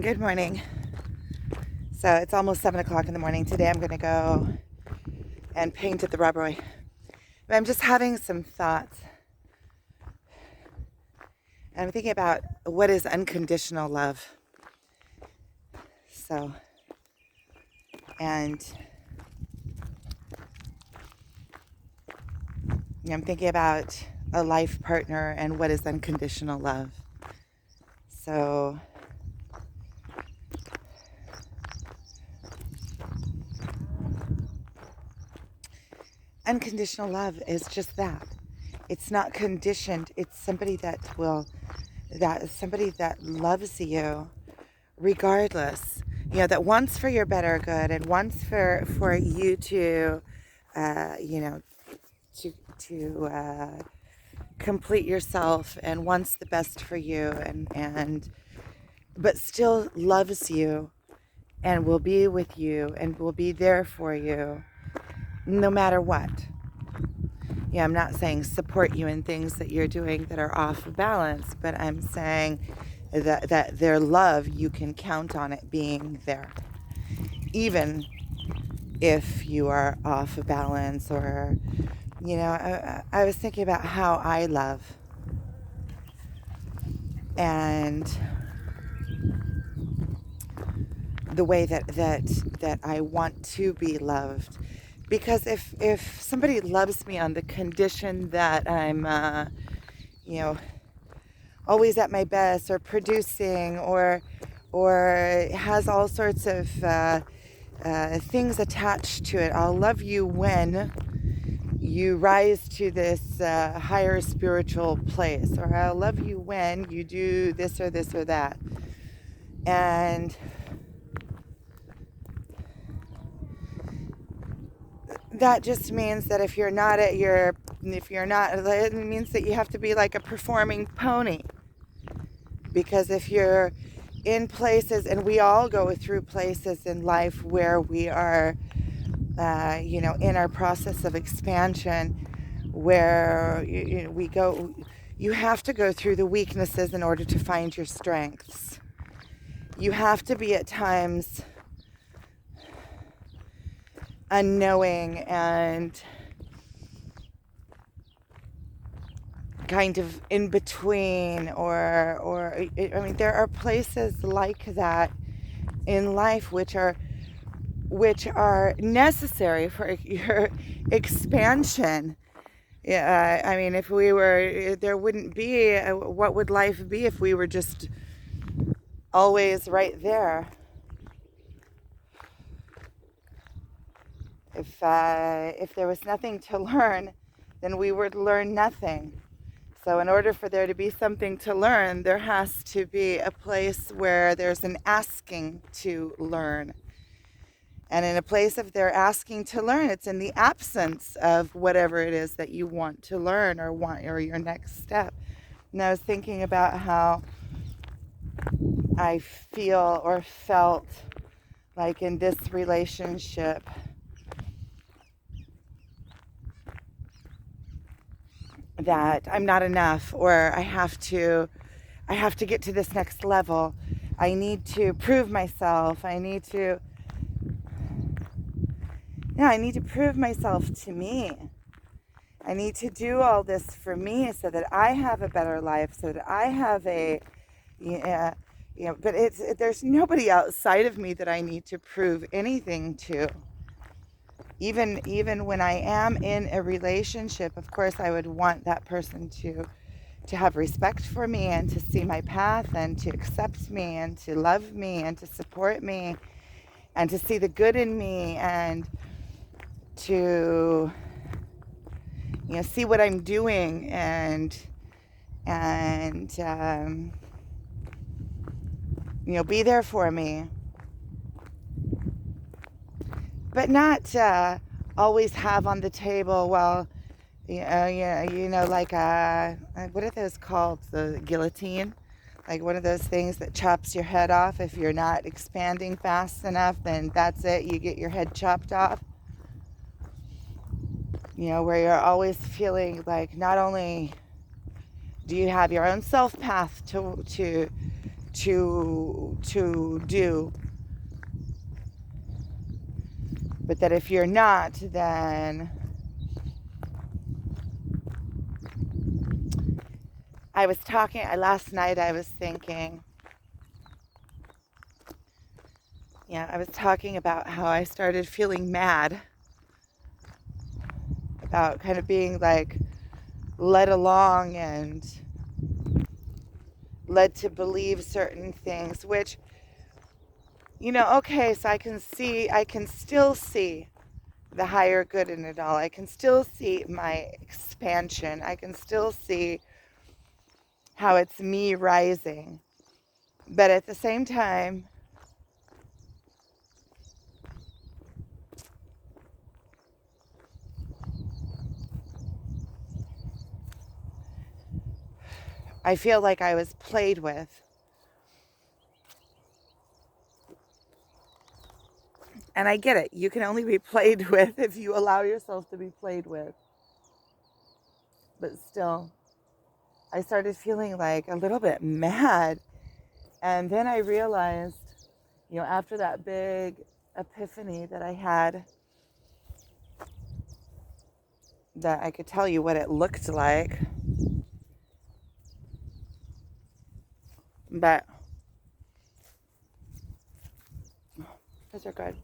Good morning. So it's almost 7 o'clock in the morning. Today I'm going to go and paint at the Rubbery. But I'm just having some thoughts. And I'm thinking about what is unconditional love. So, and I'm thinking about a life partner and what is unconditional love. So, unconditional love is just that. It's not conditioned. It's somebody that loves you regardless. That wants for your better good and wants for you to, uh, you know, to complete yourself and wants the best for you and but still loves you and will be with you and will be there for you no matter what. I'm not saying support you in things that you're doing that are off balance, but I'm saying that their love, you can count on it being there. Even if you are off balance or, I was thinking about how I love and the way that I want to be loved. Because if somebody loves me on the condition that I'm, always at my best or producing or has all sorts of things attached to it, I'll love you when you rise to this higher spiritual place, or I'll love you when you do this or this or that. And that just means that if you're not, it means that you have to be like a performing pony. Because if you're in places, and we all go through places in life where we are, in our process of expansion, where you have to go through the weaknesses in order to find your strengths. You have to be at times unknowing and kind of in between, or there are places like that in life which are necessary for your expansion. If there wouldn't be, what would life be if we were just always right there? If there was nothing to learn, then we would learn nothing. So in order for there to be something to learn, there has to be a place where there's an asking to learn. And in a place of their asking to learn, it's in the absence of whatever it is that you want to learn or your next step. And I was thinking about how I feel or felt like in this relationship that I'm not enough, or I have to get to this next level. I need to prove myself. I need to prove myself to me. I need to do all this for me so that I have a better life, so that I have but there's nobody outside of me that I need to prove anything to. Even when I am in a relationship, of course, I would want that person to have respect for me and to see my path and to accept me and to love me and to support me and to see the good in me and to see what I'm doing and be there for me, but not always have on the table, well, like what are those called? The guillotine, like one of those things that chops your head off. If you're not expanding fast enough, then that's it. You get your head chopped off. Where you're always feeling like not only do you have your own self path to to do. But that if you're not, then last night I was thinking, I was talking about how I started feeling mad about kind of being like led along and led to believe certain things, which, okay, so I can still see the higher good in it all. I can still see my expansion. I can still see how it's me rising. But at the same time, I feel like I was played with. And I get it. You can only be played with if you allow yourself to be played with. But still, I started feeling like a little bit mad. And then I realized, after that big epiphany that I had, that I could tell you what it looked like. But those are good.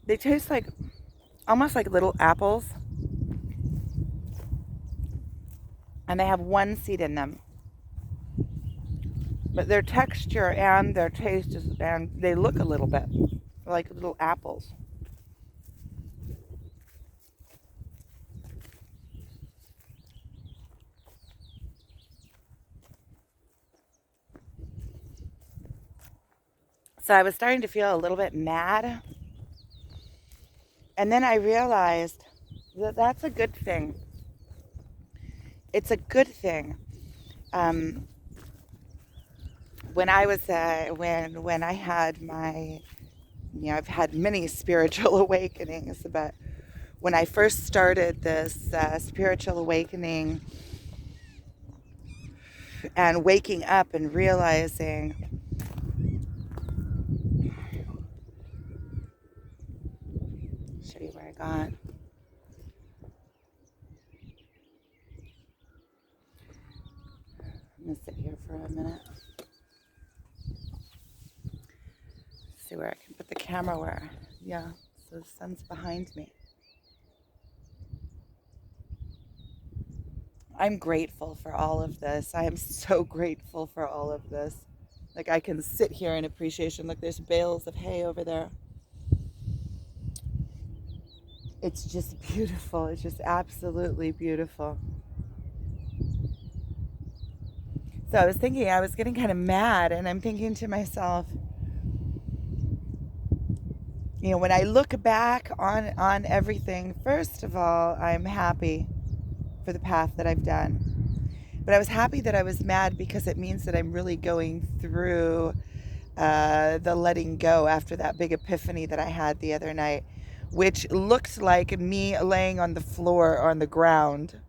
They taste like almost like little apples. And they have one seed in them. But their texture and their taste and they look a little bit like little apples. So I was starting to feel a little bit mad. And then I realized that that's a good thing. It's a good thing. When I was when I had my, I've had many spiritual awakenings, but when I first started this spiritual awakening and waking up and realizing show you where I got. I'm gonna sit here for a minute. See where I can put the camera where, so the sun's behind me. I'm grateful for all of this. I am so grateful for all of this. Like I can sit here in appreciation. Look, there's bales of hay over there. It's just beautiful. It's just absolutely beautiful. So I was thinking, I was getting kind of mad, and I'm thinking to myself, when I look back on everything, first of all, I'm happy for the path that I've done. But I was happy that I was mad because it means that I'm really going through the letting go after that big epiphany that I had the other night, which looked like me laying on the floor or on the ground,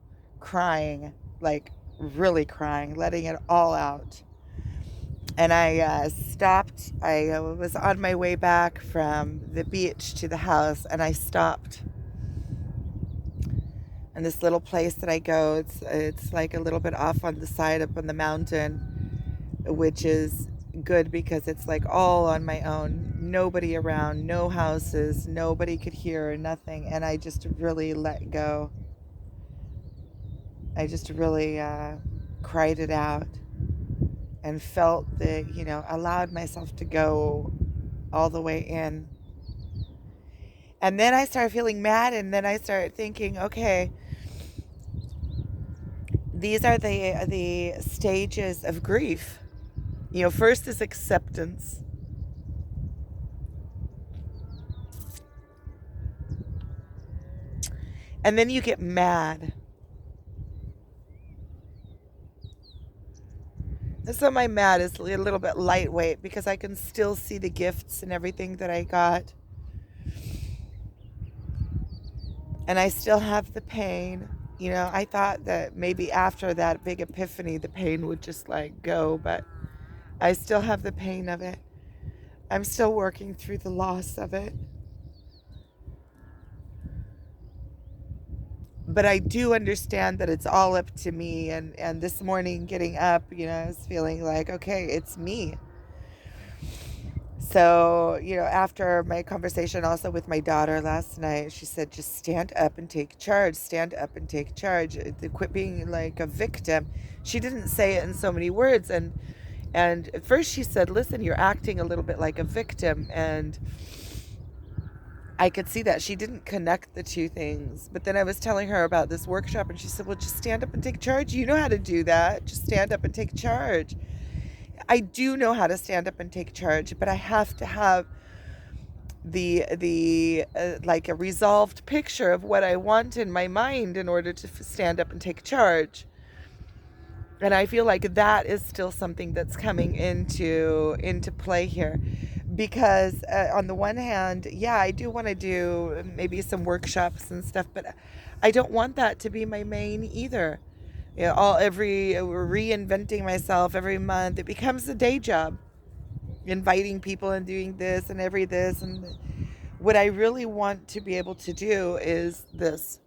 crying, like really crying, letting it all out. And I stopped. I was on my way back from the beach to the house, and I stopped. And this little place that I go, it's like a little bit off on the side up on the mountain, which is good because it's like all on my own. Nobody around, no houses, nobody could hear, nothing. And I just really let go. I just really cried it out and felt allowed myself to go all the way in. And then I started feeling mad, and then I started thinking, okay, these are the stages of grief. First is acceptance. And then you get mad. And so my mad is a little bit lightweight because I can still see the gifts and everything that I got. And I still have the pain. I thought that maybe after that big epiphany, the pain would just go, but I still have the pain of it. I'm still working through the loss of it. But I do understand that it's all up to me. And this morning getting up, I was feeling like, okay, it's me. So, after my conversation also with my daughter last night, she said, just stand up and take charge, stand up and take charge. Quit being like a victim. She didn't say it in so many words. And at first she said, listen, you're acting a little bit like a victim. And I could see that she didn't connect the two things. But then I was telling her about this workshop and she said, well, just stand up and take charge. You know how to do that. Just stand up and take charge. I do know how to stand up and take charge, but I have to have the like a resolved picture of what I want in my mind in order to stand up and take charge. And I feel like that is still something that's coming into play here, because on the one hand, yeah, I do want to do maybe some workshops and stuff, but I don't want that to be my main either. All every reinventing myself every month, it becomes a day job, inviting people and doing this and every this. And what I really want to be able to do is this,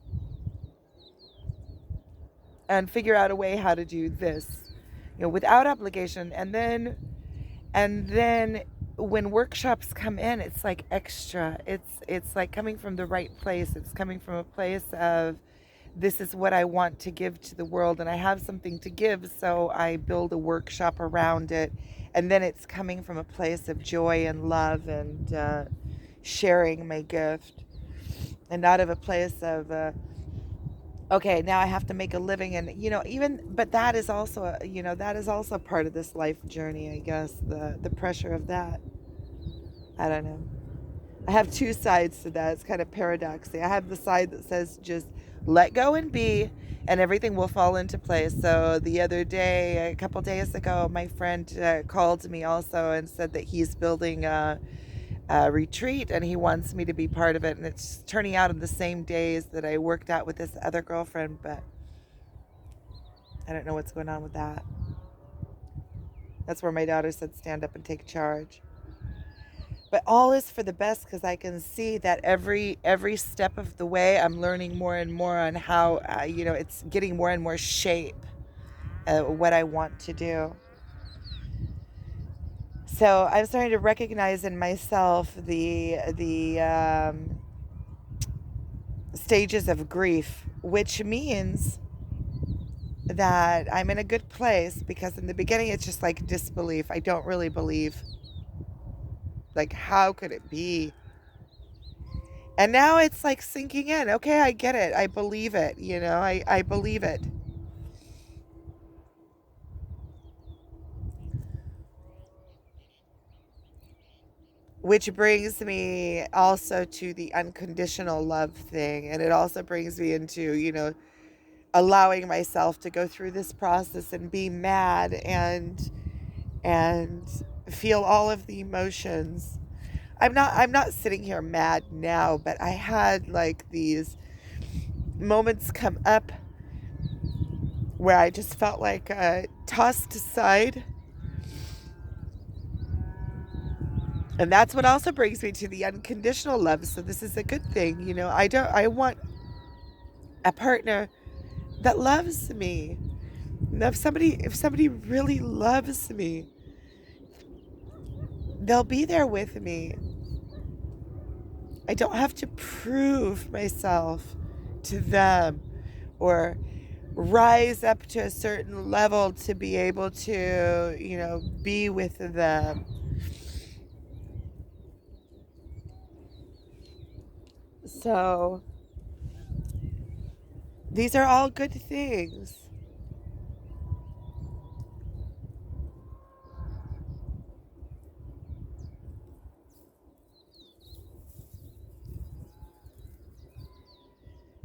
and figure out a way how to do this, without obligation. And then when workshops come in, it's like extra. It's like coming from the right place. It's coming from a place of, this is what I want to give to the world, and I have something to give, so I build a workshop around it. And then it's coming from a place of joy and love and sharing my gift, and out of a place of okay, now I have to make a living. And but that is also that is also part of this life journey, I guess, the pressure of that. I don't know. I have two sides to that. It's kind of paradoxy. I have the side that says just let go and be, and everything will fall into place. So the other day, a couple days ago, my friend called me also and said that he's building a retreat and he wants me to be part of it. And it's turning out on the same days that I worked out with this other girlfriend, but I don't know what's going on with that. That's where my daughter said, stand up and take charge. But all is for the best, because I can see that every step of the way I'm learning more and more on how it's getting more and more shape, what I want to do. So I'm starting to recognize in myself the stages of grief, which means that I'm in a good place, because in the beginning it's just like disbelief. I don't really believe. Like, how could it be? And now it's like sinking in. Okay, I get it. I believe it. I believe it. Which brings me also to the unconditional love thing. And it also brings me into, allowing myself to go through this process and be mad and feel all of the emotions. I'm not sitting here mad now, but I had like these moments come up where I just felt like tossed aside. And that's what also brings me to the unconditional love. So this is a good thing. I want a partner that loves me. And if somebody really loves me, they'll be there with me. I don't have to prove myself to them or rise up to a certain level to be able to, be with them. So these are all good things.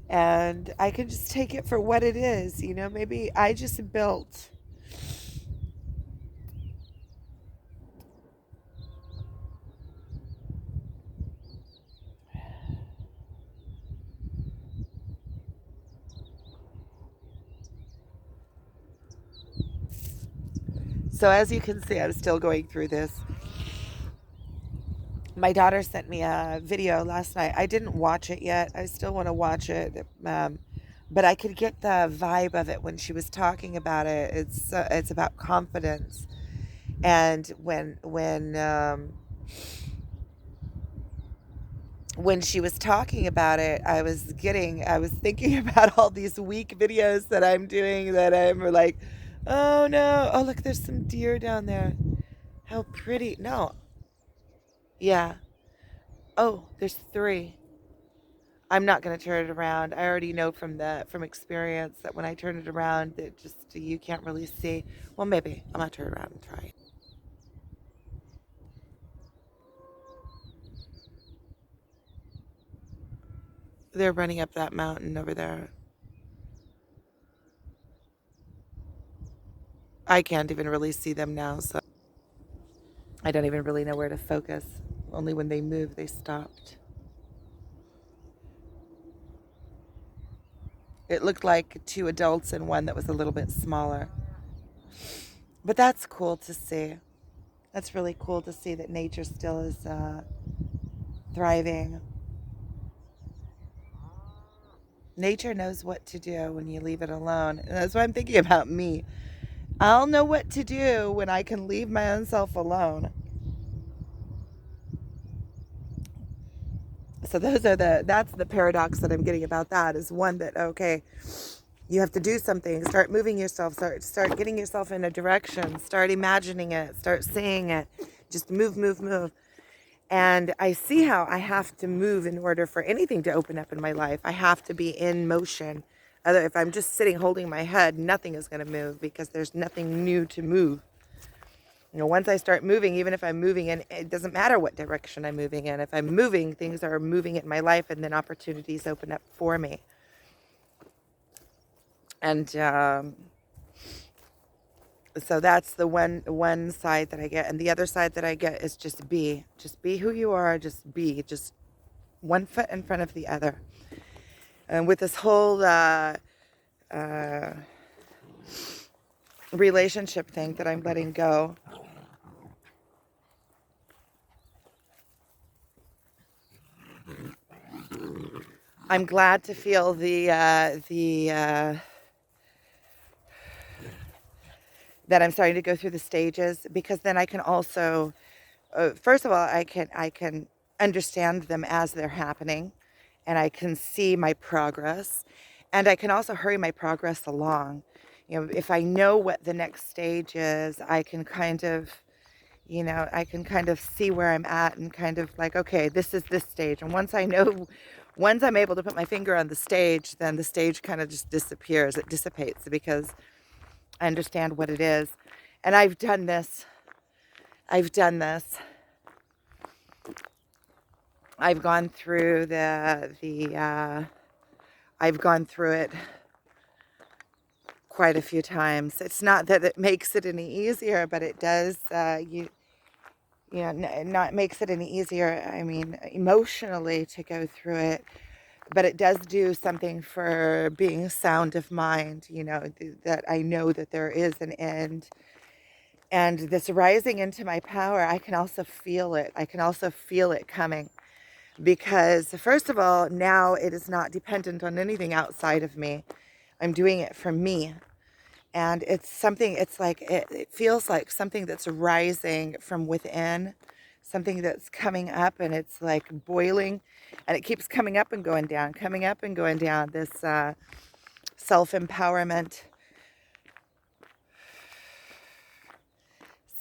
And I can just take it for what it is. Maybe I just built So as you can see, I'm still going through this. My daughter sent me a video last night. I didn't watch it yet. I still want to watch it. But I could get the vibe of it when she was talking about it. It's about confidence. And when she was talking about it, I was thinking about all these weak videos that I'm doing that I'm like, oh no, oh look, there's some deer down there. How pretty. No, yeah. Oh, there's three. I'm not going to turn it around. I already know from experience that when I turn it around, that just you can't really see. Well, maybe I'm gonna turn it around and try. They're running up that mountain over there. I can't even really see them now, so I don't even really know where to focus. Only when they moved, they stopped. It looked like two adults and one that was a little bit smaller. But that's cool to see. That's really cool to see that nature still is thriving. Nature knows what to do when you leave it alone. And that's why I'm thinking about me. I'll know what to do when I can leave my own self alone. So that's the paradox that I'm getting about that is one that, okay, you have to do something, start moving yourself, start getting yourself in a direction, start imagining it, start seeing it, just move. And I see how I have to move in order for anything to open up in my life. I have to be in motion. If I'm just sitting holding my head, nothing is going to move because there's nothing new to move. Once I start moving, even if I'm moving in, it doesn't matter what direction I'm moving in. If I'm moving, things are moving in my life and then opportunities open up for me. And so that's the one side that I get. And the other side that I get is just be. Just be who you are. Just be. Just one foot in front of the other. And with this whole uh, relationship thing that I'm letting go, I'm glad to feel that I'm starting to go through the stages because then I can also, first of all, I can understand them as they're happening, and I can see my progress, and I can also hurry my progress along. If I know what the next stage is, I can kind of see where I'm at and kind of like, okay, this is this stage. And once I'm able to put my finger on the stage, then the stage kind of just disappears. It dissipates because I understand what it is. And I've done this. I've done this. I've gone through I've gone through it quite a few times. It's not that it makes it any easier, but it does. Not makes it any easier. I mean, emotionally to go through it, but it does do something for being sound of mind. That I know that there is an end. And this rising into my power, I can also feel it. I can also feel it coming because, first of all, now it is not dependent on anything outside of me. I'm doing it for me. And it feels like something that's rising from within, something that's coming up and it's like boiling and it keeps coming up and going down, coming up and going down. This self-empowerment.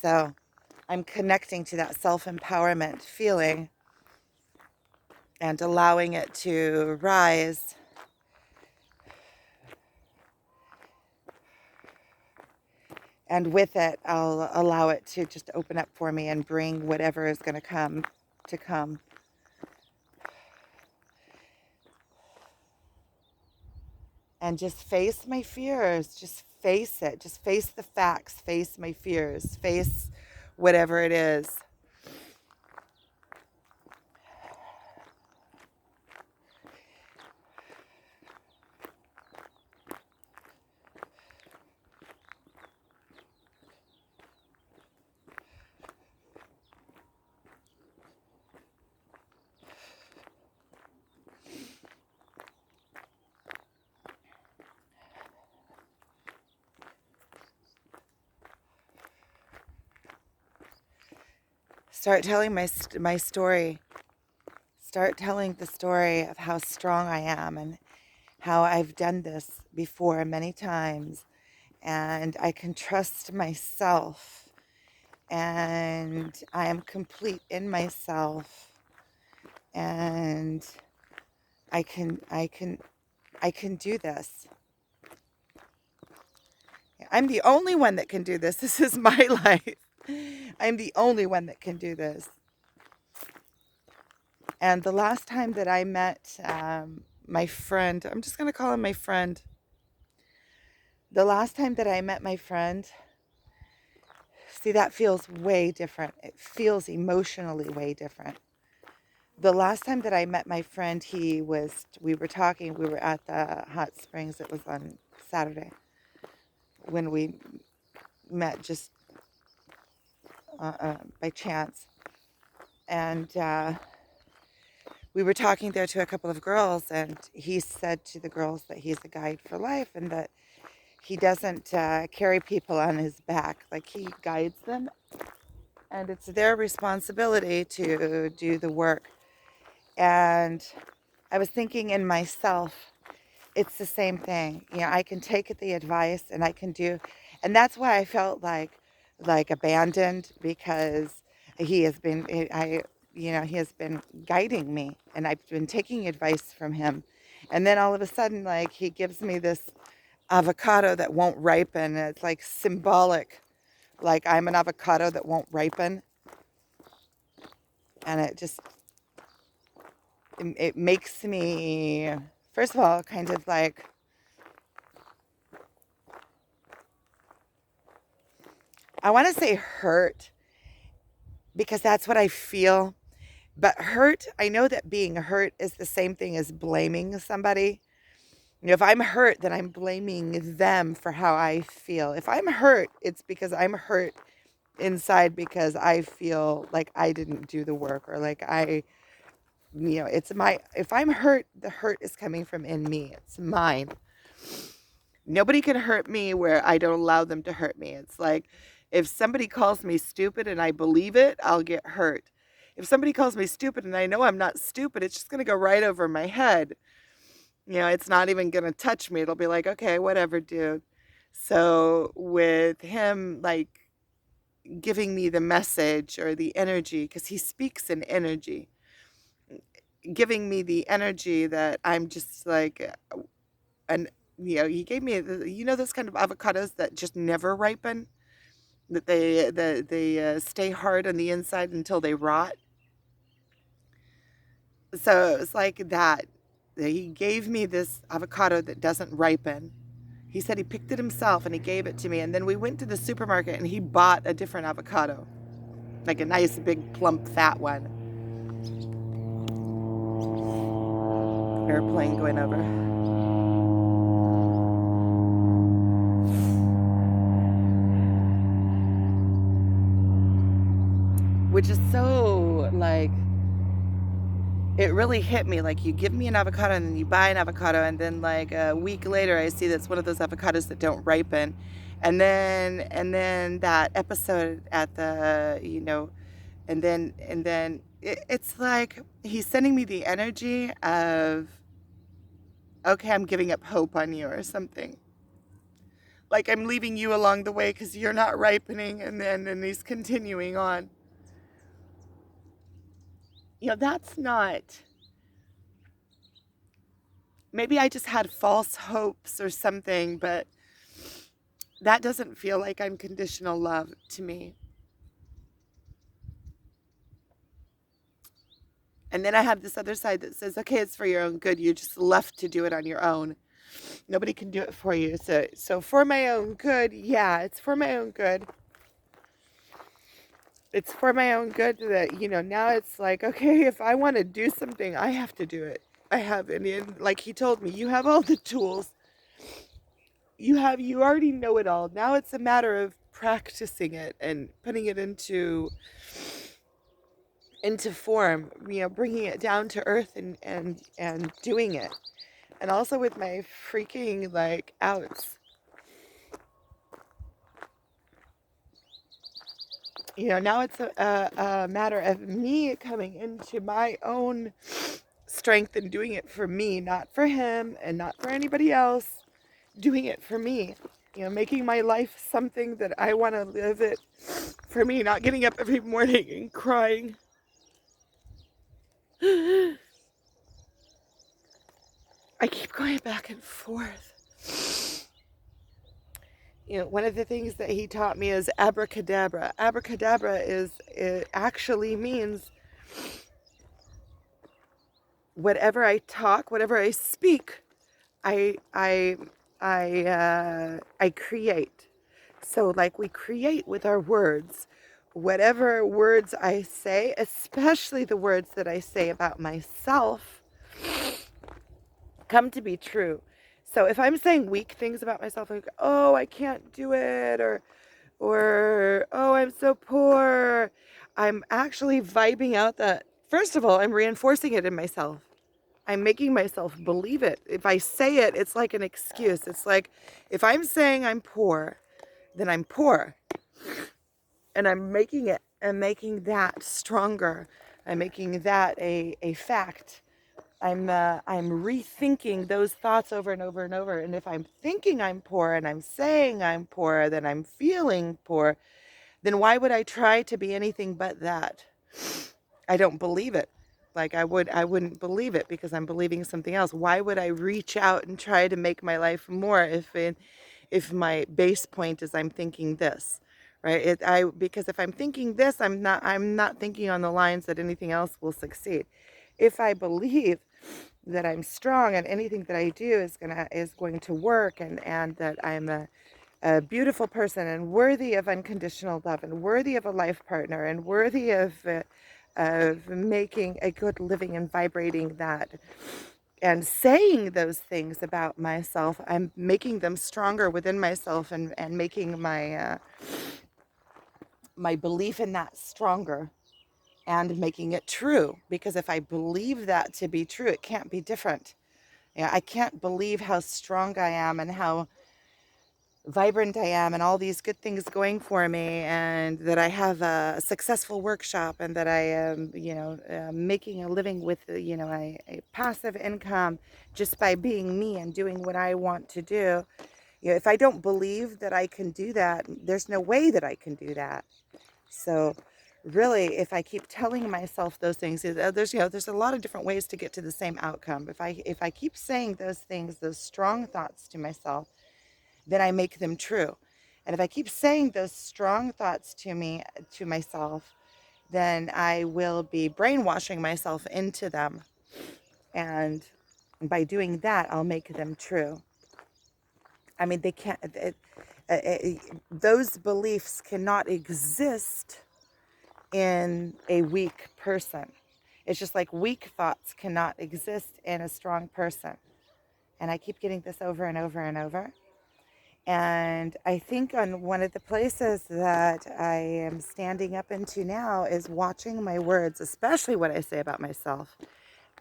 So I'm connecting to that self-empowerment feeling and allowing it to rise. And with it, I'll allow it to just open up for me and bring whatever is going to come. And just face my fears. Just face it. Just face the facts. Face my fears. Face whatever it is. start telling my story. Start telling the story of how strong I am and how I've done this before many times, and I can trust myself, and I am complete in myself, and I can I can I can do this. I'm the only one that can do this. This is my life. I'm the only one that can do this. And the last time that I met my friend, I'm just going to call him my friend. The last time that I met my friend, see, that feels way different. It feels emotionally way different. The last time that I met my friend, we were talking, we were at the hot springs. It was on Saturday when we met just by chance. And we were talking there to a couple of girls, and he said to the girls that he's a guide for life and that he doesn't carry people on his back. Like, he guides them, and it's their responsibility to do the work. And I was thinking in myself, it's the same thing. You know, I can take the advice and I can do, and that's why I felt like abandoned, because he has been, he has been guiding me, and I've been taking advice from him. And then all of a sudden, like, he gives me this avocado that won't ripen. It's like symbolic, like I'm an avocado that won't ripen. And it makes me, first of all, kind of like, I want to say hurt, because that's what I feel. But hurt, I know that being hurt is the same thing as blaming somebody. You know, if I'm hurt, then I'm blaming them for how I feel. If I'm hurt, it's because I'm hurt inside, because I feel like I didn't do the work, or like if I'm hurt, the hurt is coming from in me. It's mine. Nobody can hurt me where I don't allow them to hurt me. It's like, if somebody calls me stupid and I believe it, I'll get hurt. If somebody calls me stupid and I know I'm not stupid, it's just going to go right over my head. You know, it's not even going to touch me. It'll be like, okay, whatever, dude. So with him, like, giving me the message or the energy, because he speaks in energy, giving me the energy that I'm just like, and he gave me, those kind of avocados that just never ripen, that they stay hard on the inside until they rot. So it's like that. He gave me this avocado that doesn't ripen. He said he picked it himself and he gave it to me. And then we went to the supermarket and he bought a different avocado, like a nice, big, plump, fat one. Airplane going over. Which is so, like, it really hit me. Like, you give me an avocado and then you buy an avocado, and then like a week later I see that's one of those avocados that don't ripen. And then that episode at the, and then it's like he's sending me the energy of, okay, I'm giving up hope on you or something. Like, I'm leaving you along the way because you're not ripening, and he's continuing on. That's not, maybe I just had false hopes or something, but that doesn't feel like unconditional love to me. And then I have this other side that says, okay, it's for your own good. You're just left to do it on your own. Nobody can do it for you. So for my own good, yeah, it's for my own good. It's for my own good that, now it's like, okay, if I want to do something, I have to do it. I have, and like he told me, you have all the tools. You already know it all. Now it's a matter of practicing it and putting it into form, bringing it down to earth, and doing it. And also with my freaking, like, outs. Now it's a matter of me coming into my own strength and doing it for me, not for him and not for anybody else, doing it for me. Making my life something that I want to live it for me, not getting up every morning and crying. I keep going back and forth. One of the things that he taught me is abracadabra. Abracadabra it actually means whatever I talk, whatever I speak, I create. So like we create with our words. Whatever words I say, especially the words that I say about myself, come to be true. So if I'm saying weak things about myself, like, oh, I can't do it, or oh, I'm so poor, I'm actually vibing out that, first of all, I'm reinforcing it in myself. I'm making myself believe it. If I say it, it's like an excuse. It's like if I'm saying I'm poor, then I'm poor. And I'm making that stronger. I'm making that a fact. I'm rethinking those thoughts over and over and over. And if I'm thinking I'm poor and I'm saying I'm poor, then I'm feeling poor, then why would I try to be anything but that? I don't believe it. Like I wouldn't believe it because I'm believing something else. Why would I reach out and try to make my life more if my base point is I'm thinking this, right? Because if I'm thinking this, I'm not thinking on the lines that anything else will succeed. If I believe that I'm strong and anything that I do is going to work, and that I'm a beautiful person and worthy of unconditional love and worthy of a life partner and worthy of making a good living and vibrating that and saying those things about myself, I'm making them stronger within myself, and making my belief in that stronger and making it true. Because if I believe that to be true, it can't be different. I can't believe how strong I am and how vibrant I am and all these good things going for me, and that I have a successful workshop, and that I am, making a living with, a passive income just by being me and doing what I want to do. If I don't believe that I can do that, there's no way that I can do that. So really, if I keep telling myself those things, there's a lot of different ways to get to the same outcome. If I keep saying those things, those strong thoughts to myself, then I make them true. And if I keep saying those strong thoughts to myself, then I will be brainwashing myself into them. And by doing that, I'll make them true. I mean, they can't, those beliefs cannot exist in a weak person. It's just like weak thoughts cannot exist in a strong person. And I keep getting this over and over and over. And I think on one of the places that I am standing up into now is watching my words, especially what I say about myself.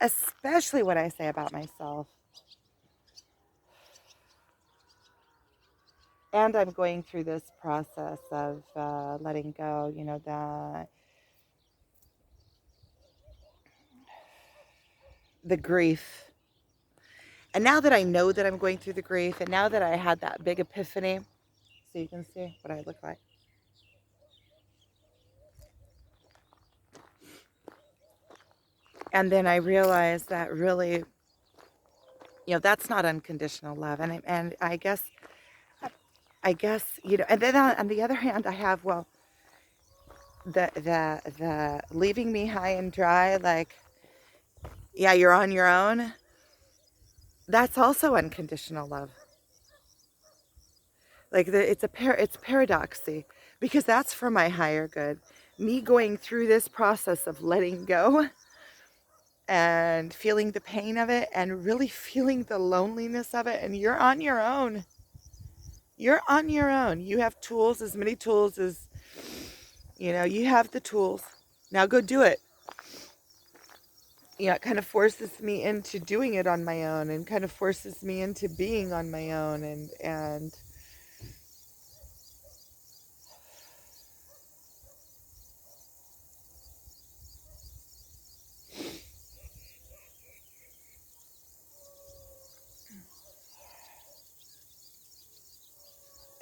Especially what I say about myself. And I'm going through this process of letting go, the grief. And now that I know that I'm going through the grief, and now that I had that big epiphany, so you can see what I look like. And then I realized that really, that's not unconditional love. And I guess, and then on the other hand, I have, well, the leaving me high and dry, like, yeah, you're on your own. That's also unconditional love. Like it's paradoxy, because that's for my higher good. Me going through this process of letting go and feeling the pain of it and really feeling the loneliness of it, and you're on your own. You're on your own. You have tools, as many tools as, you have the tools. Now go do it. It kind of forces me into doing it on my own, and kind of forces me into being on my own, and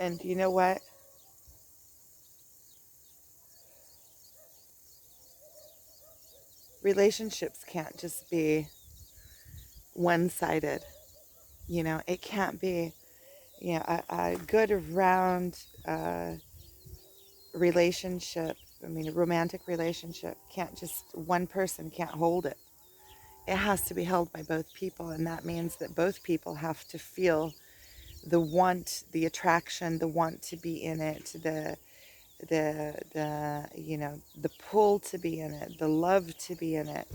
And you know what? Relationships can't just be one-sided. It can't be, a good round relationship. I mean, a romantic relationship can't just, one person can't hold it. It has to be held by both people, and that means that both people have to feel the want, the attraction, the want to be in it, the pull to be in it, the love to be in it.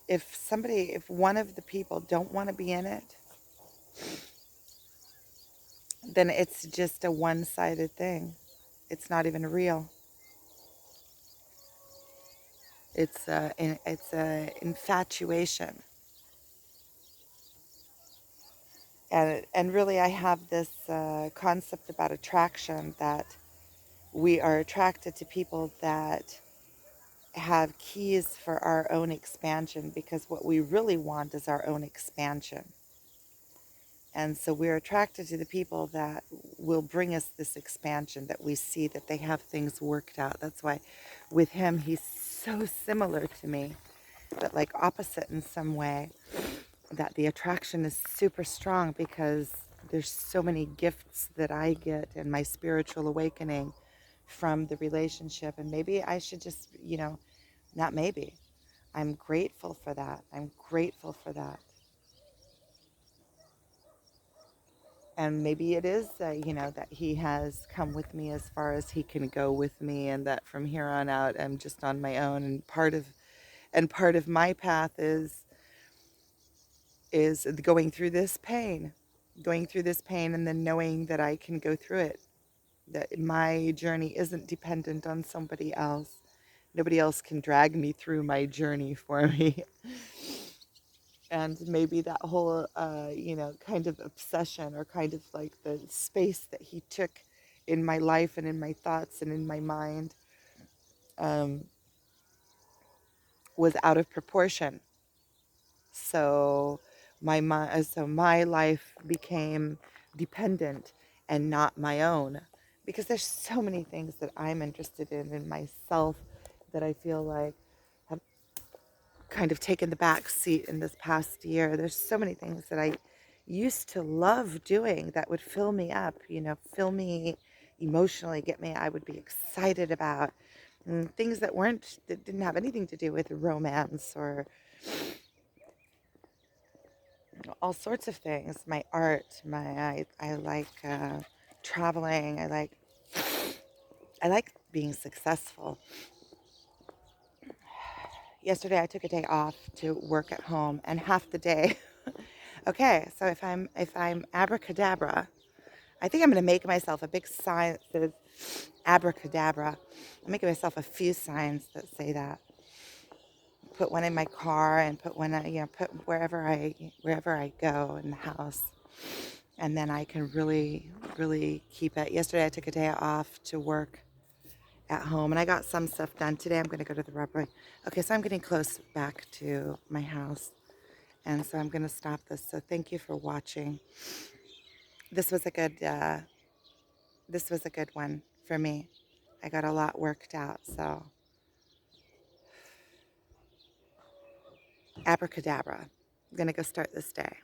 If one of the people don't want to be in it, then it's just a one-sided thing. It's not even real. It's a infatuation. And really, I have this concept about attraction, that we are attracted to people that have keys for our own expansion, because what we really want is our own expansion. And so we're attracted to the people that will bring us this expansion, that we see that they have things worked out. That's why with him, he's so similar to me, but like opposite in some way, that the attraction is super strong, because there's so many gifts that I get in my spiritual awakening from the relationship. And maybe I should just, not maybe, I'm grateful for that. I'm grateful for that. And maybe it is, that he has come with me as far as he can go with me, and that from here on out, I'm just on my own. And part of my path is going through this pain, and then knowing that I can go through it, that my journey isn't dependent on somebody else. Nobody else can drag me through my journey for me. And maybe that whole, kind of obsession, or kind of like the space that he took in my life and in my thoughts and in my mind, um, was out of proportion. So my life became dependent and not my own, because there's so many things that I'm interested in myself, that I feel like have kind of taken the back seat in this past year. There's so many things that I used to love doing that would fill me up, fill me emotionally, I would be excited about, and things that didn't have anything to do with romance, or all sorts of things. My art, I like traveling. I like being successful. Yesterday I took a day off to work at home, and half the day. Okay, so if I'm abracadabra, I think I'm going to make myself a big sign that says abracadabra. I'm making myself a few signs that say that. Put one in my car, and put one, put wherever I go in the house, and then I can really, really keep it. Yesterday I took a day off to work at home, and I got some stuff done. Today I'm going to go to the library. Okay, so I'm getting close back to my house, and so I'm going to stop this. So thank you for watching. This was a good this was a good one for me. I got a lot worked out. So abracadabra. I'm going to go start this day.